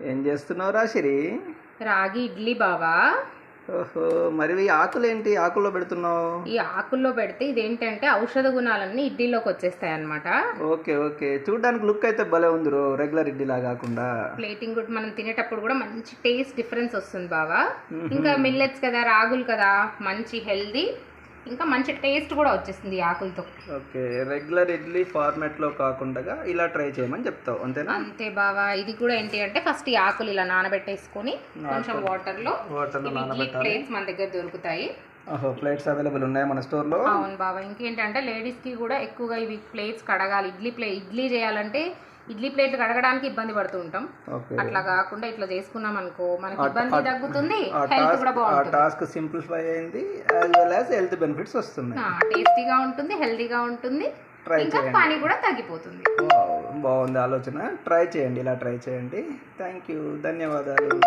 ఏం చేస్తున్నావురా సిరి? రాగి ఇడ్లీ బావా. ఓహో, మరి ఈ ఆకులు ఏంటి ఆకుల్లో పెడుతున్నావు? ఈ ఆకుల్లో పెడితే ఇదేంటంటే ఔషధ గుణాలన్నీ ఇడ్లీలోకి వచ్చేస్తాయి అన్నమాట. ఓకే ఓకే, చూడడానికి లుక్ అయితే భలే ఉంది రో, రెగ్యులర్ ఇడ్లీలా కాకుండా. ప్లేటింగ్ కూడా మనం తినేటప్పుడు కూడా మంచి టేస్ట్ డిఫరెన్స్ వస్తుంది బావా. ఇంకా మిల్లెట్స్ కదా, రాగులు కదా, మంచి హెల్దీ, ఇంకా మంచి టేస్ట్ కూడా వచ్చేస్తుంది ఈ ఆకులతో. ఓకే, రెగ్యులర్ ఇడ్లీ ఫార్మాట్లో కాకుండా ఇలా ట్రై చేయమని చెప్తావు అంతేనా? అంతే బావా. ఇది కూడా ఏంటి అంటే ఫస్ట్ ఈ ఆకులు ఇలా నానబెట్టేసుకొని కొంచెం వాటర్లో నానబెట్టాలి. ప్లేట్స్ మన దగ్గర దొరుకుతాయి. ఓహో, ప్లేట్స్ అవైలబుల్ ఉన్నాయి మన స్టోర్లో? అవును బాబా. ఇంకేంటంటే లేడీస్కి కూడా ఎక్కువగా ఇవి ప్లేట్స్ కడగాలి. ఇడ్లీ చేయాలంటే ఇడ్లీ ప్లేట్ కడగడానికి ఇబ్బంది పడుతూ ఉంటాం. అట్లా కాకుండా ఇట్లా చేసుకున్నాం అనుకో, మనకి ఇబ్బంది తగ్గుతుంది, హెల్త్ కూడా బాగుంటుంది. టాస్క్ సింప్లిఫై అయింది, as well as health benefits వస్తున్నాయి. టేస్టీగా ఉంటుంది, హెల్తీగా ఉంటుంది, ఇంకా పని కూడా తగ్గిపోతుంది. బాగుంది ఆలోచన, ట్రై చేయండి, ఇలా ట్రై చేయండి. థ్యాంక్ యూ, ధన్యవాదాలు.